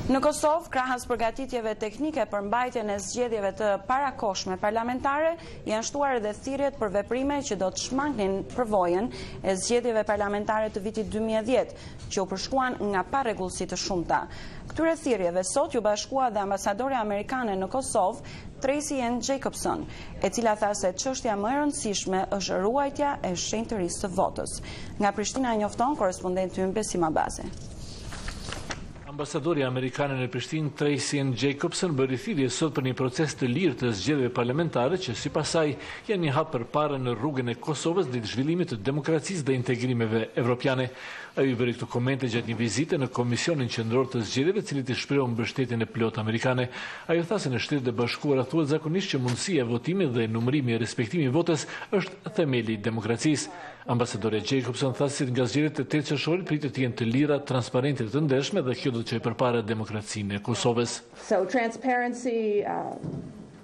Në Kosovë, krahas përgatitjeve teknike për mbajtjen e zgjedhjeve të parakohshme parlamentare, janë shtuar edhe thirrjet për veprime që do të shmangnin përvojën e zgjedhjeve parlamentare të vitit 2010, që u përshkuan nga parregullsi të shumta. Këtyre thirrjeve sot ju bashkua dhe ambasadore amerikane në Kosovë, Tracy Ann Jacobson, e cila tha se çështja më e rëndësishme është ruajtja e shenjtërisë së votës. Nga Prishtina njofton korrespondenti ynë Besim Abazi. Ambasadori amerikane në Prishtinë Tracy Ann Jacobson bëri thirrje sot për një proces të lirë të zgjedhjeve parlamentare që sipas saj janë një hap përpara në rrugën e Kosovës drejt zhvillimit të demokracisë dhe integrimeve evropiane. Ai bëri këto komente gjatë një vizite në Komisionin Qendror të Zgjedhjeve, i cili i shprehu mbështetjen e plotë amerikane. Ai tha se në Shtetet e Bashkuara thuhet zakonisht që mundësia e votimit dhe numërimi e respektimit votës është themeli i demokracisë. Ambasadore Jacobson tha se nga zgjedhjet e 8 qershorit pritet të jenë të lira, transparente dhe të ndershme dhe kjo do të çojë përpara demokracinë e Kosovës. So transparency,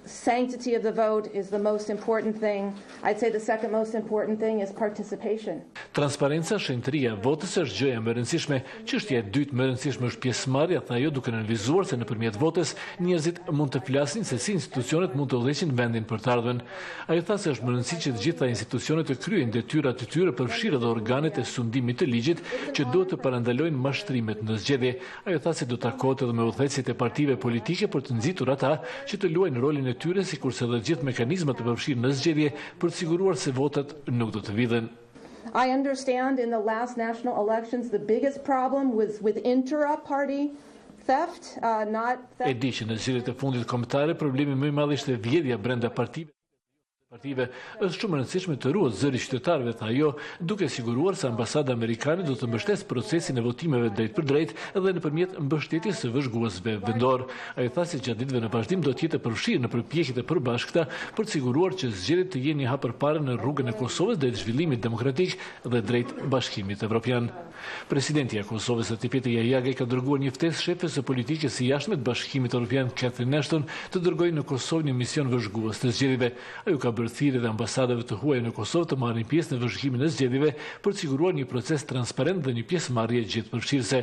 sanctity of the vote is the most important thing. I'd say the second most important thing is participation. Transparenca, shenjtëria e votës është gjëja më e rëndësishme. Çështja e dytë më e rëndësishme është pjesëmarrja, tha ajo, duke analizuar se nëpërmjet votës njerëzit mund të flasin se si institucionet mund të udhëheqin vendin për të ardhmen. Ajo tha se është më rëndësishme që të gjitha institucionet të kryejnë detyrat e tyre, përfshirë edhe organet e sundimit të ligjit që duhet të parandalojnë mashtrimet në zgjedhje. Ajo tha se do të takohet edhe me udhëheqësit e partive politike për të nxitur ata që të luajnë rolin e tyre, sikurse edhe gjithë mekanizmat e përfshirë në zgjedhje për të siguruar se votat nuk do të vidhen. I understand in the last national elections the biggest problem was with intra-party theft, not theft. E di që në zgjedhjet e fundit kombëtare problemi më i madh ishte vjedhja brenda partive është shumë e rëndësishme të ruhet zëri i qytetarëve, tha ajo, duke siguruar se ambasada amerikane do të mbështesë procesin e votimeve drejt për drejt edhe nëpërmjet mbështetjes së vëzhguesve vendor. Ai tha se gjatë ditëve në vazhdim do të jetë përfshirë në përpjekjet e përbashkëta për të siguruar që zgjedhjet të jenë një hap përpara në rrugën e Kosovës drejt zhvillimit demokratik dhe drejt bashkimit evropian. Presidenti i Kosovës Atipeti Jajagi ka dërguar një ftesë shefes së politikës së jashtme të Bashkimit Evropian Catherine Ashton të dërgojë në Kosovë një mision vëzhgues të zgjedhjeve. Ai ka thirrje dhe ambasadave të huaja në Kosovë të marrin pjesë në vëzhgimin e zgjedhjeve për të siguruar një proces transparent dhe një pjesëmarrje gjithëpërfshirëse.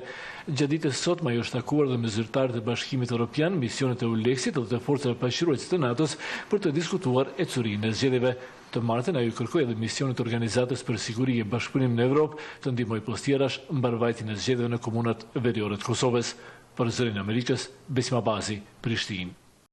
Gjatë ditës sot ajo është takuar dhe me zyrtarët e Bashkimit Evropian, misionet e ULEX-it dhe të forcave paqëruese të NATO-s për të diskutuar ecurinë e zgjedhjeve. Të martën ajo kërkoi edhe misionit të Organizatës për Siguri e Bashkëpunimit në Evropë të ndihmojë postjerash mbarvajtjen e zgjedhjeve në komunat veriore të Kosovës. Për Zërin e Amerikës, Besim Abazi, Prishtinë.